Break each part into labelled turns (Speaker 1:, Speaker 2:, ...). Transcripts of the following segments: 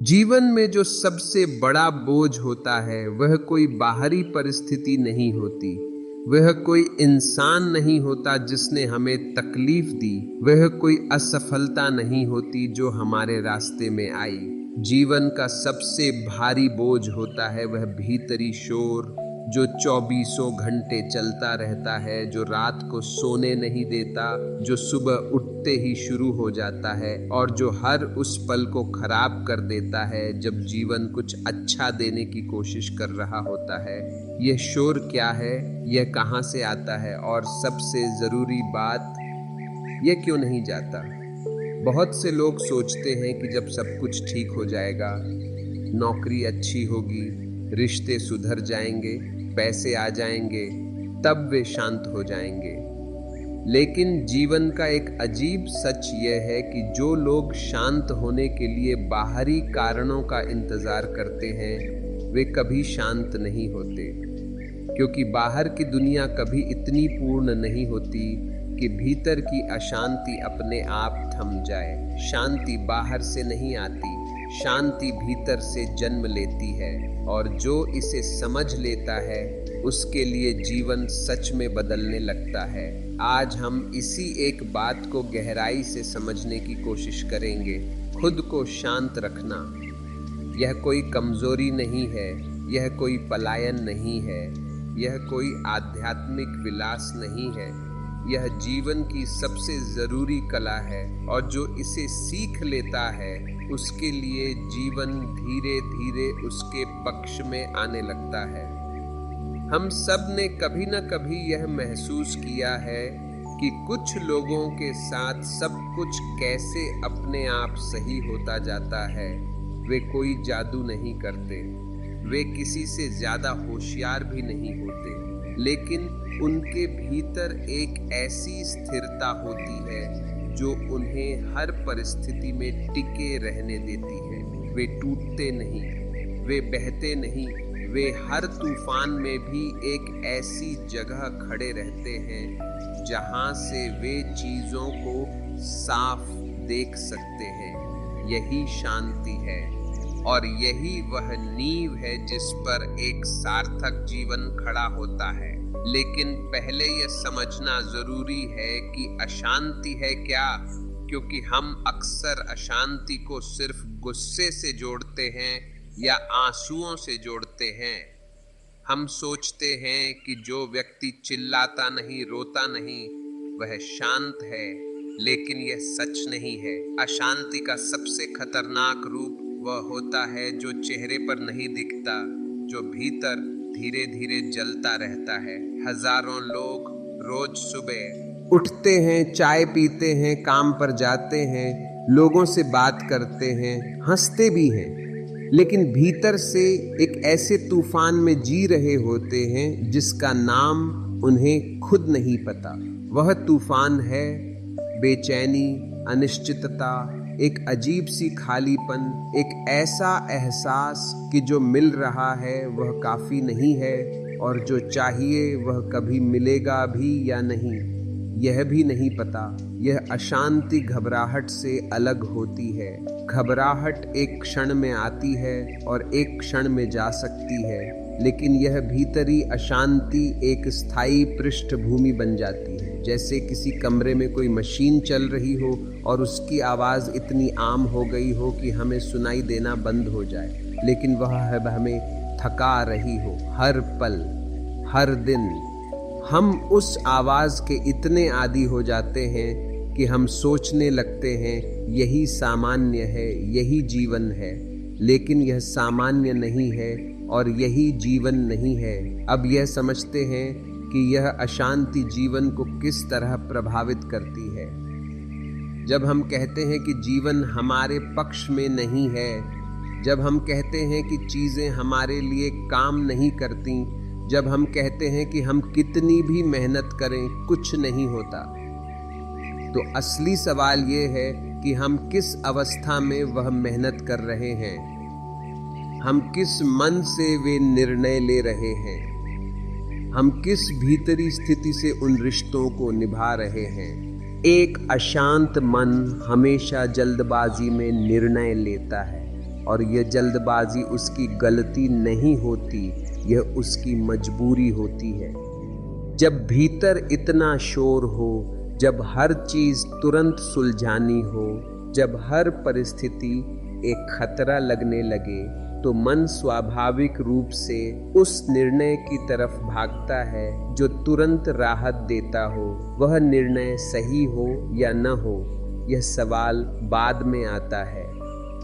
Speaker 1: जीवन में जो सबसे बड़ा बोझ होता है वह कोई बाहरी परिस्थिति नहीं होती। वह कोई इंसान नहीं होता जिसने हमें तकलीफ दी। वह कोई असफलता नहीं होती जो हमारे रास्ते में आई। जीवन का सबसे भारी बोझ होता है वह भीतरी शोर जो 24 घंटे चलता रहता है, जो रात को सोने नहीं देता, जो सुबह उठते ही शुरू हो जाता है और जो हर उस पल को खराब कर देता है जब जीवन कुछ अच्छा देने की कोशिश कर रहा होता है। यह शोर क्या है, यह कहाँ से आता है और सबसे ज़रूरी बात, यह क्यों नहीं जाता? बहुत से लोग सोचते हैं कि जब सब कुछ ठीक हो जाएगा, नौकरी अच्छी होगी, रिश्ते सुधर जाएंगे, पैसे आ जाएंगे, तब वे शांत हो जाएंगे। लेकिन जीवन का एक अजीब सच यह है कि जो लोग शांत होने के लिए बाहरी कारणों का इंतजार करते हैं, वे कभी शांत नहीं होते, क्योंकि बाहर की दुनिया कभी इतनी पूर्ण नहीं होती कि भीतर की अशांति अपने आप थम जाए। शांति बाहर से नहीं आती, शांति भीतर से जन्म लेती है और जो इसे समझ लेता है उसके लिए जीवन सच में बदलने लगता है। आज हम इसी एक बात को गहराई से समझने की कोशिश करेंगे। खुद को शांत रखना यह कोई कमजोरी नहीं है, यह कोई पलायन नहीं है, यह कोई आध्यात्मिक विलास नहीं है। यह जीवन की सबसे जरूरी कला है और जो इसे सीख लेता है उसके लिए जीवन धीरे धीरे उसके पक्ष में आने लगता है। हम सब ने कभी न कभी यह महसूस किया है कि कुछ लोगों के साथ सब कुछ कैसे अपने आप सही होता जाता है। वे कोई जादू नहीं करते, वे किसी से ज्यादा होशियार भी नहीं होते, लेकिन उनके भीतर एक ऐसी स्थिरता होती है जो उन्हें हर परिस्थिति में टिके रहने देती है। वे टूटते नहीं, वे बहते नहीं, वे हर तूफान में भी एक ऐसी जगह खड़े रहते हैं जहां से वे चीजों को साफ देख सकते हैं। यही शांति है और यही वह नींव है जिस पर एक सार्थक जीवन खड़ा होता है। लेकिन पहले यह समझना जरूरी है कि अशांति है क्या, क्योंकि हम अक्सर अशांति को सिर्फ गुस्से से जोड़ते हैं या आंसुओं से जोड़ते हैं। हम सोचते हैं कि जो व्यक्ति चिल्लाता नहीं, रोता नहीं, वह शांत है, लेकिन यह सच नहीं है। अशांति का सबसे खतरनाक रूप वह होता है जो चेहरे पर नहीं दिखता, जो भीतर धीरे धीरे जलता रहता है। हजारों लोग रोज सुबह उठते हैं, चाय पीते हैं, काम पर जाते हैं, लोगों से बात करते हैं, हंसते भी हैं, लेकिन भीतर से एक ऐसे तूफान में जी रहे होते हैं जिसका नाम उन्हें खुद नहीं पता। वह तूफान है बेचैनी, अनिश्चितता, एक अजीब सी खालीपन, एक ऐसा एहसास कि जो मिल रहा है वह काफी नहीं है और जो चाहिए वह कभी मिलेगा भी या नहीं, यह भी नहीं पता। यह अशांति घबराहट से अलग होती है। घबराहट एक क्षण में आती है और एक क्षण में जा सकती है, लेकिन यह भीतरी अशांति एक स्थायी पृष्ठभूमि बन जाती है। जैसे किसी कमरे में कोई मशीन चल रही हो और उसकी आवाज़ इतनी आम हो गई हो कि हमें सुनाई देना बंद हो जाए, लेकिन वह हमें थका रही हो हर पल, हर दिन। हम उस आवाज़ के इतने आदी हो जाते हैं कि हम सोचने लगते हैं यही सामान्य है, यही जीवन है, लेकिन यह सामान्य नहीं है और यही जीवन नहीं है। अब यह समझते हैं कि यह अशांति जीवन को किस तरह प्रभावित करती है। जब हम कहते हैं कि जीवन हमारे पक्ष में नहीं है, जब हम कहते हैं कि चीज़ें हमारे लिए काम नहीं करती, जब हम कहते हैं कि हम कितनी भी मेहनत करें कुछ नहीं होता, तो असली सवाल ये है कि हम किस अवस्था में वह मेहनत कर रहे हैं, हम किस मन से वे निर्णय ले रहे हैं, हम किस भीतरी स्थिति से उन रिश्तों को निभा रहे हैं। एक अशांत मन हमेशा जल्दबाजी में निर्णय लेता है, और यह जल्दबाजी उसकी गलती नहीं होती, यह उसकी मजबूरी होती है। जब भीतर इतना शोर हो, जब हर चीज तुरंत सुलझानी हो, जब हर परिस्थिति एक खतरा लगने लगे, तो मन स्वाभाविक रूप से उस निर्णय की तरफ भागता है जो तुरंत राहत देता हो। वह निर्णय सही हो या न हो, यह सवाल बाद में आता है।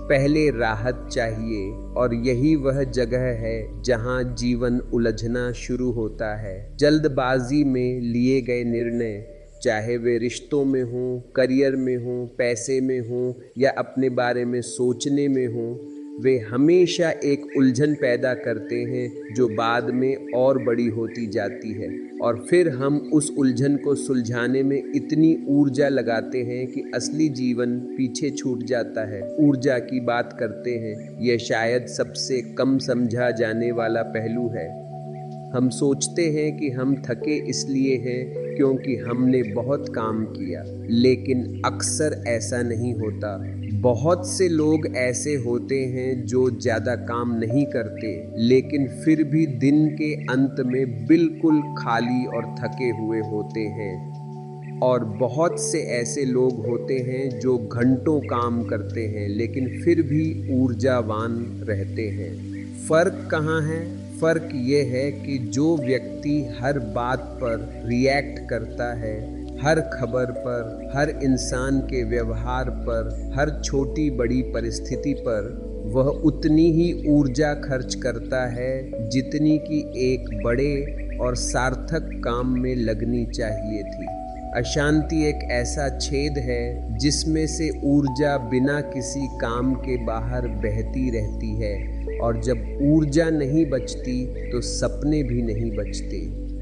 Speaker 1: पहले राहत चाहिए, और यही वह जगह है जहां जीवन उलझना शुरू होता है। जल्दबाजी में लिए गए निर्णय, चाहे वे रिश्तों में हों, करियर में हों, पैसे में हों या अपने बारे में सोचने में हों, वे हमेशा एक उलझन पैदा करते हैं जो बाद में और बड़ी होती जाती है, और फिर हम उस उलझन को सुलझाने में इतनी ऊर्जा लगाते हैं कि असली जीवन पीछे छूट जाता है। ऊर्जा की बात करते हैं, यह शायद सबसे कम समझा जाने वाला पहलू है। हम सोचते हैं कि हम थके इसलिए हैं क्योंकि हमने बहुत काम किया, लेकिन अक्सर ऐसा नहीं होता। बहुत से लोग ऐसे होते हैं जो ज़्यादा काम नहीं करते, लेकिन फिर भी दिन के अंत में बिल्कुल खाली और थके हुए होते हैं। और बहुत से ऐसे लोग होते हैं जो घंटों काम करते हैं, लेकिन फिर भी ऊर्जावान रहते हैं। फर्क कहाँ है? फर्क ये है कि जो व्यक्ति हर बात पर रिएक्ट करता है, हर खबर पर, हर इंसान के व्यवहार पर, हर छोटी बड़ी परिस्थिति पर, वह उतनी ही ऊर्जा खर्च करता है जितनी कि एक बड़े और सार्थक काम में लगनी चाहिए थी। अशांति एक ऐसा छेद है जिसमें से ऊर्जा बिना किसी काम के बाहर बहती रहती है, और जब ऊर्जा नहीं बचती तो सपने भी नहीं बचते,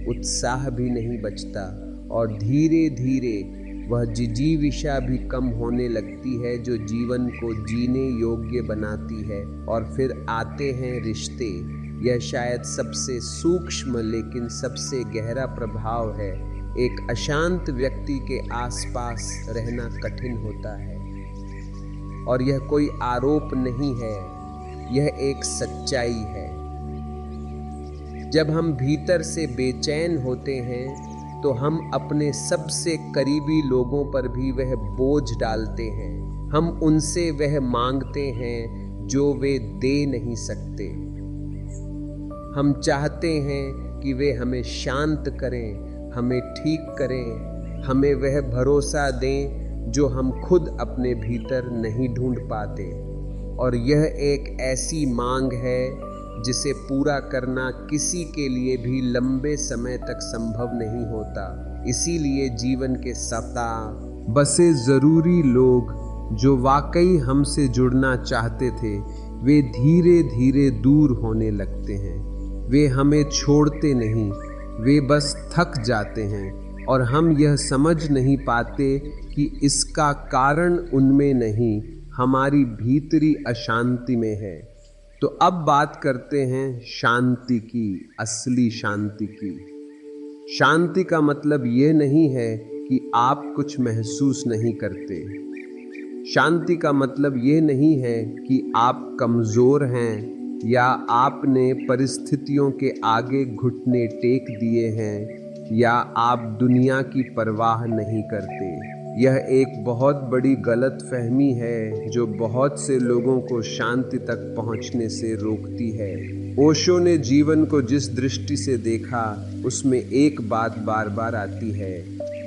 Speaker 1: उत्साह भी नहीं बचता, और धीरे धीरे वह जिजीविषा भी कम होने लगती है जो जीवन को जीने योग्य बनाती है। और फिर आते हैं रिश्ते। यह शायद सबसे सूक्ष्म लेकिन सबसे गहरा प्रभाव है। एक अशांत व्यक्ति के आसपास रहना कठिन होता है, और यह कोई आरोप नहीं है, यह एक सच्चाई है। जब हम भीतर से बेचैन होते हैं तो हम अपने सबसे करीबी लोगों पर भी वह बोझ डालते हैं। हम उनसे वह मांगते हैं जो वे दे नहीं सकते। हम चाहते हैं कि वे हमें शांत करें, हमें ठीक करें, हमें वह भरोसा दें जो हम खुद अपने भीतर नहीं ढूंढ पाते। और यह एक ऐसी मांग है जिसे पूरा करना किसी के लिए भी लंबे समय तक संभव नहीं होता। इसीलिए जीवन के सप्ताह बसे जरूरी लोग जो वाकई हमसे जुड़ना चाहते थे, वे धीरे धीरे दूर होने लगते हैं। वे हमें छोड़ते नहीं, वे बस थक जाते हैं, और हम यह समझ नहीं पाते कि इसका कारण उनमें नहीं, हमारी भीतरी अशांति में है। तो अब बात करते हैं शांति की, असली शांति की। शांति का मतलब ये नहीं है कि आप कुछ महसूस नहीं करते। शांति का मतलब ये नहीं है कि आप कमज़ोर हैं या आपने परिस्थितियों के आगे घुटने टेक दिए हैं या आप दुनिया की परवाह नहीं करते। यह एक बहुत बड़ी गलतफहमी है जो बहुत से लोगों को शांति तक पहुंचने से रोकती है। ओशो ने जीवन को जिस दृष्टि से देखा, उसमें एक बात बार बार आती है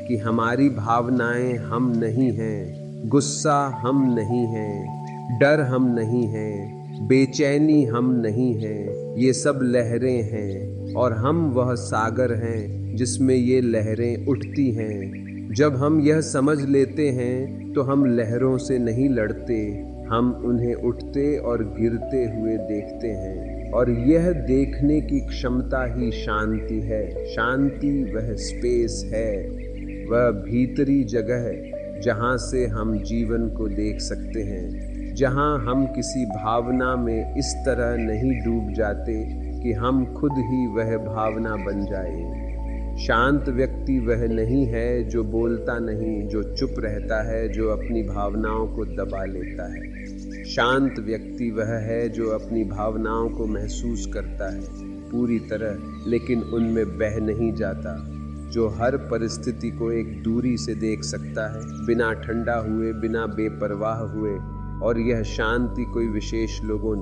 Speaker 1: कि हमारी भावनाएं हम नहीं हैं, गुस्सा हम नहीं हैं, डर हम नहीं हैं, बेचैनी हम नहीं हैं, ये सब लहरें हैं, और हम वह सागर हैं जिसमें ये लहरें उठती हैं। जब हम यह समझ लेते हैं तो हम लहरों से नहीं लड़ते, हम उन्हें उठते और गिरते हुए देखते हैं। और यह देखने की क्षमता ही शांति है। शांति वह स्पेस है, वह भीतरी जगह है जहाँ से हम जीवन को देख सकते हैं, जहाँ हम किसी भावना में इस तरह नहीं डूब जाते कि हम खुद ही वह भावना बन जाए। शांत व्यक्ति वह नहीं है जो बोलता नहीं, जो चुप रहता है, जो अपनी भावनाओं को दबा लेता है। शांत व्यक्ति वह है जो अपनी भावनाओं को महसूस करता है पूरी तरह, लेकिन उनमें बह नहीं जाता, जो हर परिस्थिति को एक दूरी से देख सकता है, बिना ठंडा हुए, बिना बेपरवाह हुए। और यह शांति कोई विशेष लोगों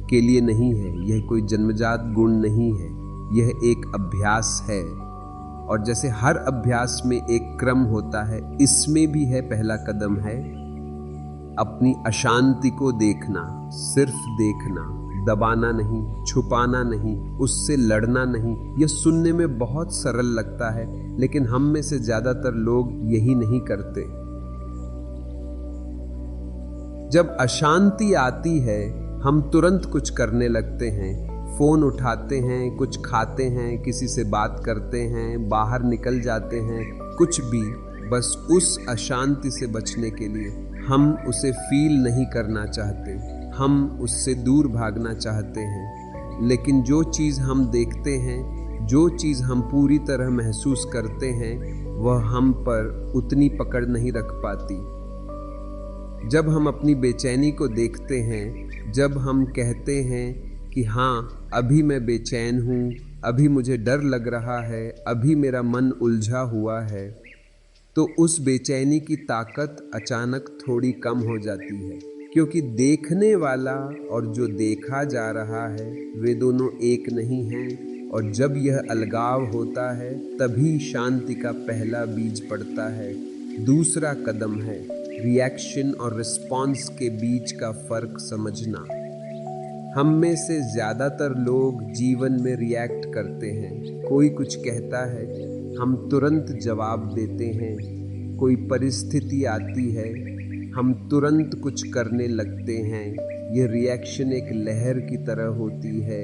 Speaker 1: के लिए नहीं है, यह कोई जन्मजात गुण नहीं है, यह एक अभ्यास है। और जैसे हर अभ्यास में एक क्रम होता है, इसमें भी है पहला कदम है अपनी अशांति को देखना, सिर्फ देखना, दबाना नहीं, छुपाना नहीं, उससे लड़ना नहीं। यह सुनने में बहुत सरल लगता है, लेकिन हम में से ज्यादातर लोग यही नहीं करते। जब अशांति आती है, हम तुरंत कुछ करने लगते हैं, फोन उठाते हैं, कुछ खाते हैं, किसी से बात करते हैं, बाहर निकल जाते हैं, कुछ भी, बस उस अशांति से बचने के लिए। हम उसे फील नहीं करना चाहते, हम उससे दूर भागना चाहते हैं। लेकिन जो चीज़ हम देखते हैं, जो चीज़ हम पूरी तरह महसूस करते हैं, वह हम पर उतनी पकड़ नहीं रख पाती। जब हम अपनी बेचैनी को देखते हैं, जब हम कहते हैं कि हाँ, अभी मैं बेचैन हूँ, अभी मुझे डर लग रहा है, अभी मेरा मन उलझा हुआ है, तो उस बेचैनी की ताकत अचानक थोड़ी कम हो जाती है, क्योंकि देखने वाला और जो देखा जा रहा है वे दोनों एक नहीं हैं। और जब यह अलगाव होता है, तभी शांति का पहला बीज पड़ता है। दूसरा कदम है रिएक्शन और रिस्पॉन्स के बीच का फर्क समझना। हम में से ज़्यादातर लोग जीवन में रिएक्ट करते हैं। कोई कुछ कहता है, हम तुरंत जवाब देते हैं। कोई परिस्थिति आती है, हम तुरंत कुछ करने लगते हैं। यह रिएक्शन एक लहर की तरह होती है,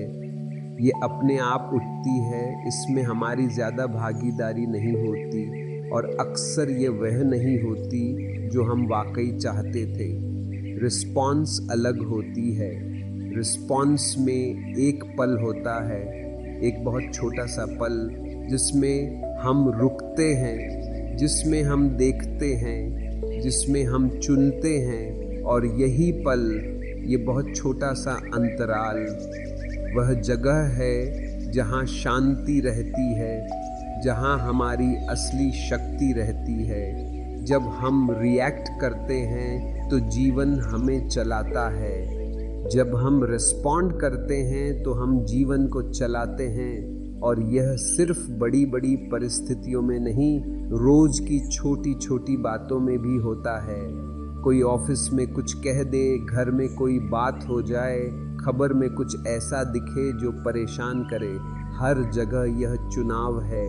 Speaker 1: ये अपने आप उठती है, इसमें हमारी ज़्यादा भागीदारी नहीं होती, और अक्सर ये वह नहीं होती जो हम वाकई चाहते थे। रिस्पॉन्स अलग होती है। रिस्पॉन्स में एक पल होता है, एक बहुत छोटा सा पल, जिसमें हम रुकते हैं, जिसमें हम देखते हैं, जिसमें हम चुनते हैं। और यही पल, ये बहुत छोटा सा अंतराल, वह जगह है जहाँ शांति रहती है, जहाँ हमारी असली शक्ति रहती है। जब हम रिएक्ट करते हैं तो जीवन हमें चलाता है, जब हम रिस्पॉन्ड करते हैं तो हम जीवन को चलाते हैं। और यह सिर्फ बड़ी बड़ी परिस्थितियों में नहीं, रोज की छोटी छोटी बातों में भी होता है। कोई ऑफिस में कुछ कह दे, घर में कोई बात हो जाए, खबर में कुछ ऐसा दिखे जो परेशान करे, हर जगह यह चुनाव है,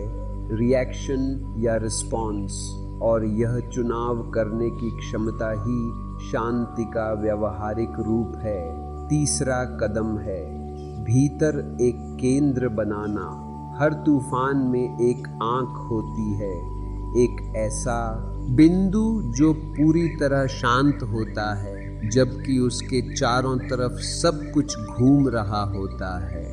Speaker 1: रिएक्शन या रिस्पॉन्स। और यह चुनाव करने की क्षमता ही शांति का व्यवहारिक रूप है। तीसरा कदम है भीतर एक केंद्र बनाना। हर तूफान में एक आंख होती है, एक ऐसा बिंदु जो पूरी तरह शांत होता है, जबकि उसके चारों तरफ सब कुछ घूम रहा होता है।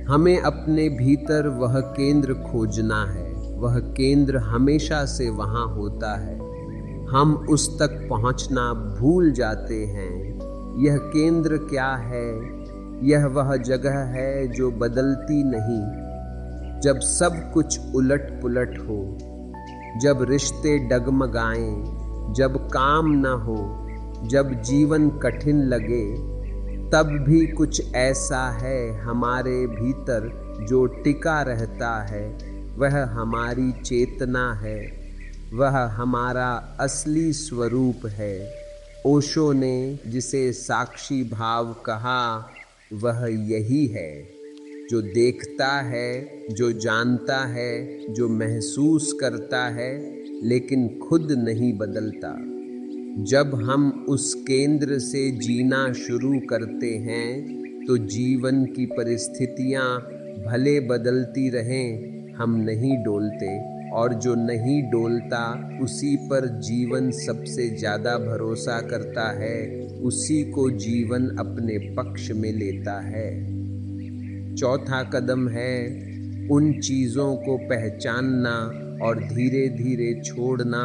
Speaker 1: हमें अपने भीतर वह केंद्र खोजना है। वह केंद्र हमेशा से वहाँ होता है, हम उस तक पहुँचना भूल जाते हैं। यह केंद्र क्या है? यह वह जगह है जो बदलती नहीं। जब सब कुछ उलट पुलट हो, जब रिश्ते डगमगाएं, जब काम न हो, जब जीवन कठिन लगे, तब भी कुछ ऐसा है हमारे भीतर जो टिका रहता है। वह हमारी चेतना है, वह हमारा असली स्वरूप है। ओशो ने जिसे साक्षी भाव कहा, वह यही है, जो देखता है, जो जानता है, जो महसूस करता है, लेकिन खुद नहीं बदलता। जब हम उस केंद्र से जीना शुरू करते हैं तो जीवन की परिस्थितियां भले बदलती रहें, हम नहीं डोलते, और जो नहीं डोलता उसी पर जीवन सबसे ज़्यादा भरोसा करता है, उसी को जीवन अपने पक्ष में लेता है। चौथा कदम है उन चीज़ों को पहचानना और धीरे धीरे छोड़ना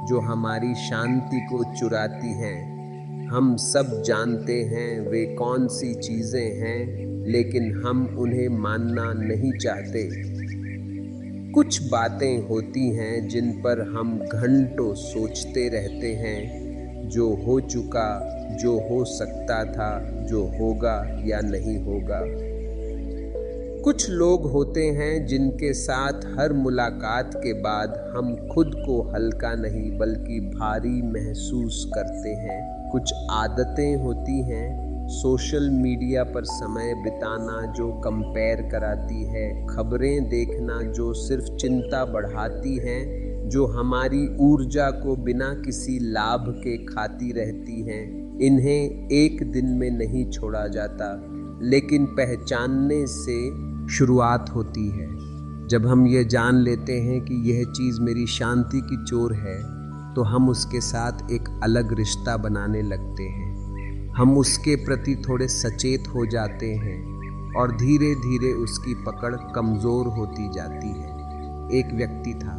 Speaker 1: जो हमारी शांति को चुराती हैं। हम सब जानते हैं वे कौन सी चीजें हैं, लेकिन हम उन्हें मानना नहीं चाहते। कुछ बातें होती हैं जिन पर हम घंटों सोचते रहते हैं, जो हो चुका, जो हो सकता था, जो होगा या नहीं होगा। कुछ लोग होते हैं जिनके साथ हर मुलाकात के बाद हम खुद को हल्का नहीं बल्कि भारी महसूस करते हैं। कुछ आदतें होती हैं, सोशल मीडिया पर समय बिताना जो कंपेयर कराती है, खबरें देखना जो सिर्फ चिंता बढ़ाती हैं, जो हमारी ऊर्जा को बिना किसी लाभ के खाती रहती हैं। इन्हें एक दिन में नहीं छोड़ा जाता, लेकिन पहचानने से शुरुआत होती है। जब हम ये जान लेते हैं कि यह चीज़ मेरी शांति की चोर है, तो हम उसके साथ एक अलग रिश्ता बनाने लगते हैं। हम उसके प्रति थोड़े सचेत हो जाते हैं और धीरे धीरे उसकी पकड़ कमज़ोर होती जाती है। एक व्यक्ति था,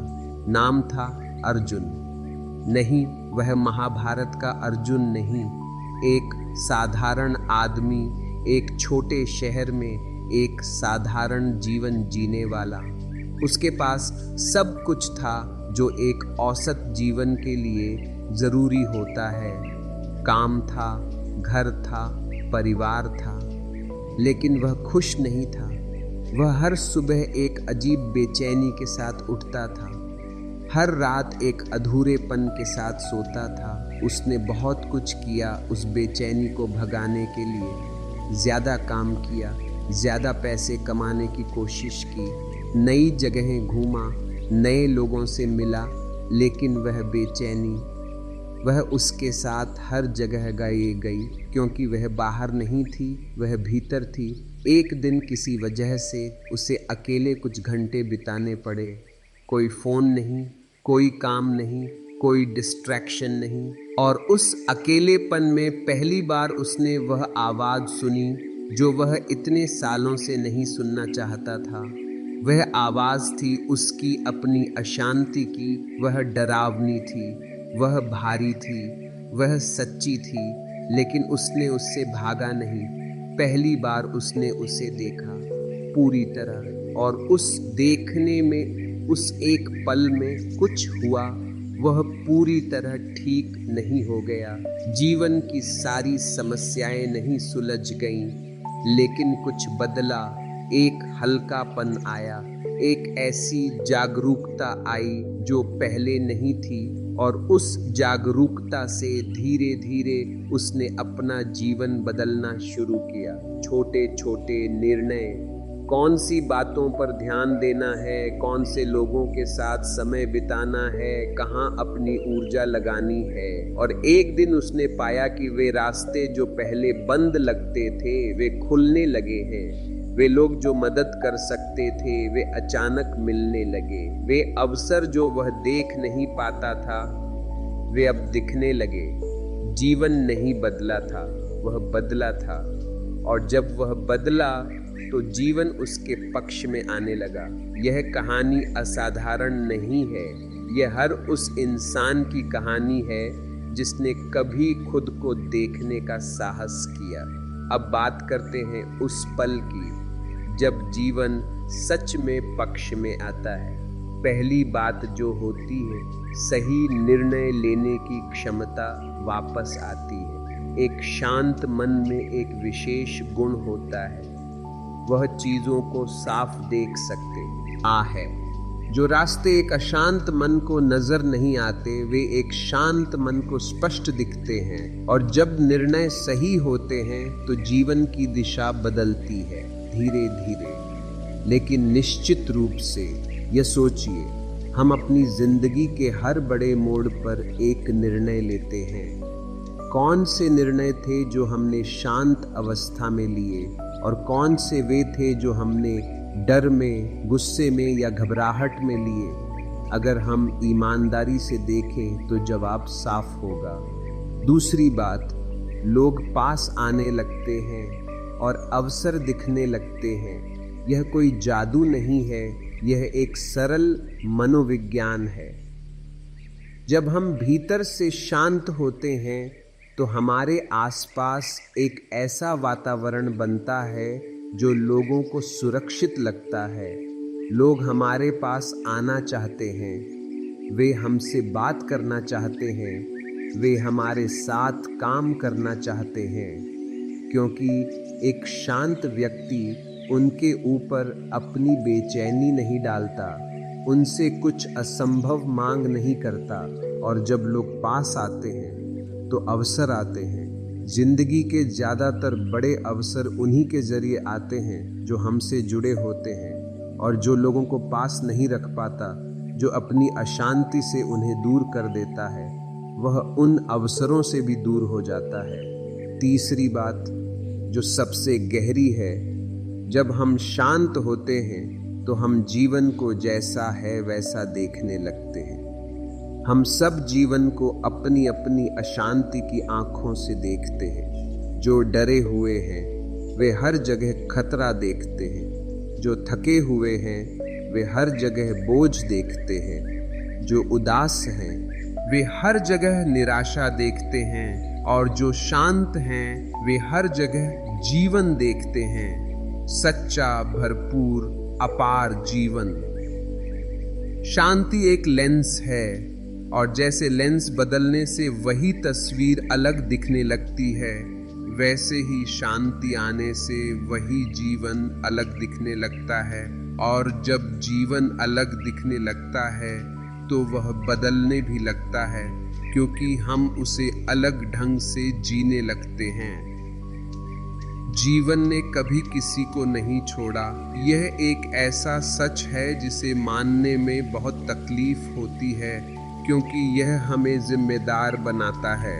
Speaker 1: नाम था अर्जुन। नहीं, वह महाभारत का अर्जुन नहीं, एक साधारण आदमी, एक छोटे शहर में एक साधारण जीवन जीने वाला। उसके पास सब कुछ था जो एक औसत जीवन के लिए ज़रूरी होता है। काम था, घर था, परिवार था, लेकिन वह खुश नहीं था। वह हर सुबह एक अजीब बेचैनी के साथ उठता था, हर रात एक अधूरेपन के साथ सोता था। उसने बहुत कुछ किया उस बेचैनी को भगाने के लिए। ज़्यादा काम किया, ज़्यादा पैसे कमाने की कोशिश की, नई जगहें घूमा, नए लोगों से मिला, लेकिन वह बेचैनी, वह उसके साथ हर जगह गई, क्योंकि वह बाहर नहीं थी, वह भीतर थी। एक दिन किसी वजह से उसे अकेले कुछ घंटे बिताने पड़े। कोई फ़ोन नहीं, कोई काम नहीं, कोई डिस्ट्रैक्शन नहीं, और उस अकेलेपन में पहली बार उसने वह आवाज़ सुनी जो वह इतने सालों से नहीं सुनना चाहता था। वह आवाज़ थी उसकी अपनी अशांति की। वह डरावनी थी, वह भारी थी, वह सच्ची थी, लेकिन उसने उससे भागा नहीं। पहली बार उसने उसे देखा पूरी तरह, और उस देखने में, उस एक पल में कुछ हुआ। वह पूरी तरह ठीक नहीं हो गया। जीवन की सारी समस्याएं नहीं सुलझ गईं, लेकिन कुछ बदला। एक हल्कापन आया, एक ऐसी जागरूकता आई जो पहले नहीं थी, और उस जागरूकता से धीरे धीरे उसने अपना जीवन बदलना शुरू किया। छोटे छोटे निर्णय, कौन सी बातों पर ध्यान देना है, कौन से लोगों के साथ समय बिताना है, कहाँ अपनी ऊर्जा लगानी है। और एक दिन उसने पाया कि वे रास्ते जो पहले बंद लगते थे वे खुलने लगे हैं। वे लोग जो मदद कर सकते थे वे अचानक मिलने लगे। वे अवसर जो वह देख नहीं पाता था वे अब दिखने लगे। जीवन नहीं बदला था, वह बदला था, और जब वह बदला तो जीवन उसके पक्ष में आने लगा। यह कहानी असाधारण नहीं है, यह हर उस इंसान की कहानी है जिसने कभी खुद को देखने का साहस किया। अब बात करते हैं उस पल की जब जीवन सच में पक्ष में आता है। पहली बात जो होती है, सही निर्णय लेने की क्षमता वापस आती है। एक शांत मन में एक विशेष गुण होता है, वह चीज़ों को साफ देख सकते है। जो रास्ते एक अशांत मन को नजर नहीं आते वे एक शांत मन को स्पष्ट दिखते हैं, और जब निर्णय सही होते हैं तो जीवन की दिशा बदलती है धीरे धीरे, लेकिन निश्चित रूप से। यह सोचिए, हम अपनी जिंदगी के हर बड़े मोड़ पर एक निर्णय लेते हैं। कौन से निर्णय थे जो हमने शांत अवस्था में लिए, और कौन से वे थे जो हमने डर में, गुस्से में या घबराहट में लिए। अगर हम ईमानदारी से देखें तो जवाब साफ होगा। दूसरी बात, लोग पास आने लगते हैं और अवसर दिखने लगते हैं। यह कोई जादू नहीं है, यह एक सरल मनोविज्ञान है। जब हम भीतर से शांत होते हैं तो हमारे आसपास एक ऐसा वातावरण बनता है जो लोगों को सुरक्षित लगता है। लोग हमारे पास आना चाहते हैं, वे हमसे बात करना चाहते हैं, वे हमारे साथ काम करना चाहते हैं, क्योंकि एक शांत व्यक्ति उनके ऊपर अपनी बेचैनी नहीं डालता, उनसे कुछ असंभव मांग नहीं करता। और जब लोग पास आते हैं तो अवसर आते हैं। जिंदगी के ज़्यादातर बड़े अवसर उन्हीं के जरिए आते हैं जो हमसे जुड़े होते हैं, और जो लोगों को पास नहीं रख पाता, जो अपनी अशांति से उन्हें दूर कर देता है, वह उन अवसरों से भी दूर हो जाता है। तीसरी बात जो सबसे गहरी है, जब हम शांत होते हैं तो हम जीवन को जैसा है वैसा देखने लगते हैं। हम सब जीवन को अपनी अपनी अशांति की आंखों से देखते हैं। जो डरे हुए हैं वे हर जगह खतरा देखते हैं, जो थके हुए हैं वे हर जगह बोझ देखते हैं, जो उदास हैं वे हर जगह निराशा देखते हैं, और जो शांत हैं वे हर जगह जीवन देखते हैं, सच्चा, भरपूर, अपार जीवन। शांति एक लेंस है, और जैसे लेंस बदलने से वही तस्वीर अलग दिखने लगती है, वैसे ही शांति आने से वही जीवन अलग दिखने लगता है। और जब जीवन अलग दिखने लगता है तो वह बदलने भी लगता है, क्योंकि हम उसे अलग ढंग से जीने लगते हैं। जीवन ने कभी किसी को नहीं छोड़ा, यह एक ऐसा सच है जिसे मानने में बहुत तकलीफ होती है, क्योंकि यह हमें जिम्मेदार बनाता है।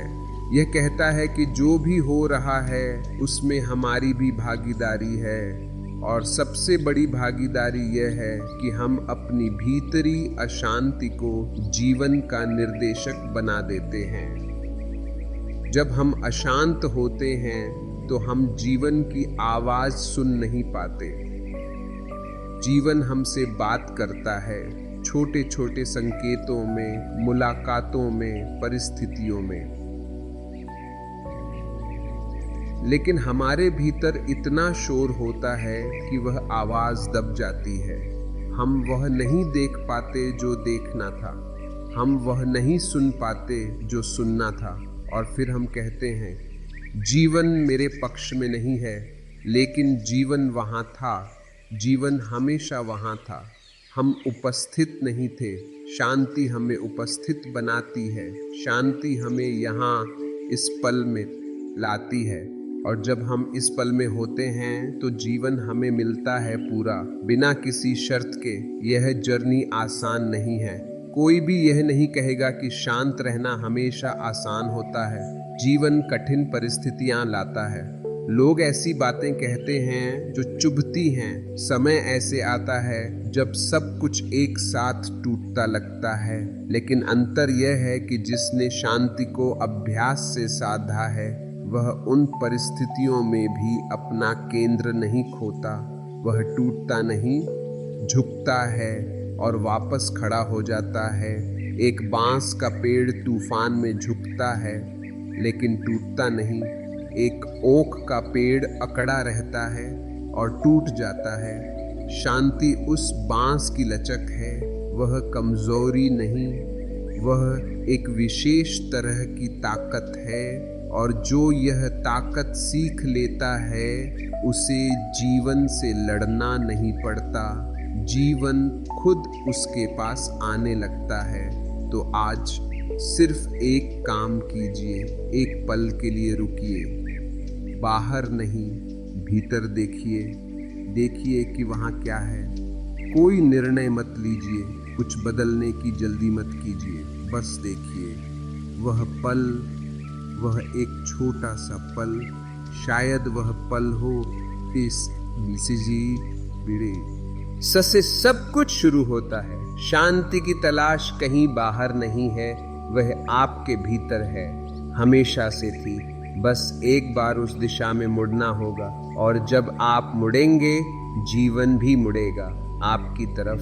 Speaker 1: यह कहता है कि जो भी हो रहा है उसमें हमारी भी भागीदारी है, और सबसे बड़ी भागीदारी यह है कि हम अपनी भीतरी अशांति को जीवन का निर्देशक बना देते हैं। जब हम अशांत होते हैं तो हम जीवन की आवाज सुन नहीं पाते। जीवन हमसे बात करता है, छोटे छोटे संकेतों में, मुलाकातों में, परिस्थितियों में। लेकिन हमारे भीतर इतना शोर होता है कि वह आवाज दब जाती है। हम वह नहीं देख पाते जो देखना था, हम वह नहीं सुन पाते जो सुनना था, और फिर हम कहते हैं जीवन मेरे पक्ष में नहीं है, लेकिन जीवन वहाँ था, जीवन हमेशा वहाँ था। हम उपस्थित नहीं थे, शांति हमें उपस्थित बनाती है, शांति हमें यहाँ इस पल में लाती है। और जब हम इस पल में होते हैं तो जीवन हमें मिलता है पूरा, बिना किसी शर्त के। यह जर्नी आसान नहीं है, कोई भी यह नहीं कहेगा कि शांत रहना हमेशा आसान होता है। जीवन कठिन परिस्थितियां लाता है, लोग ऐसी बातें कहते हैं जो चुभती हैं। समय ऐसे आता है जब सब कुछ एक साथ टूटता लगता है, लेकिन अंतर यह है कि जिसने शांति को अभ्यास से साधा है वह उन परिस्थितियों में भी अपना केंद्र नहीं खोता। वह टूटता नहीं, झुकता है और वापस खड़ा हो जाता है। एक बांस का पेड़ तूफान में झुकता है लेकिन टूटता नहीं। एक ओक का पेड़ अकड़ा रहता है और टूट जाता है। शांति उस बांस की लचक है, वह कमजोरी नहीं, वह एक विशेष तरह की ताकत है। और जो यह ताकत सीख लेता है उसे जीवन से लड़ना नहीं पड़ता, जीवन खुद उसके पास आने लगता है। तो आज सिर्फ एक काम कीजिए, एक पल के लिए रुकिए, बाहर नहीं भीतर देखिए, देखिए कि वहाँ क्या है। कोई निर्णय मत लीजिए, कुछ बदलने की जल्दी मत कीजिए, बस देखिए वह पल, वह एक छोटा सा पल, शायद वह पल हो इस मिसिजी बिड़े से सब कुछ शुरू होता है। शांति की तलाश कहीं बाहर नहीं है, वह आपके भीतर है, हमेशा से थी। बस एक बार उस दिशा में मुड़ना होगा, और जब आप मुड़ेंगे जीवन भी मुड़ेगा आपकी तरफ।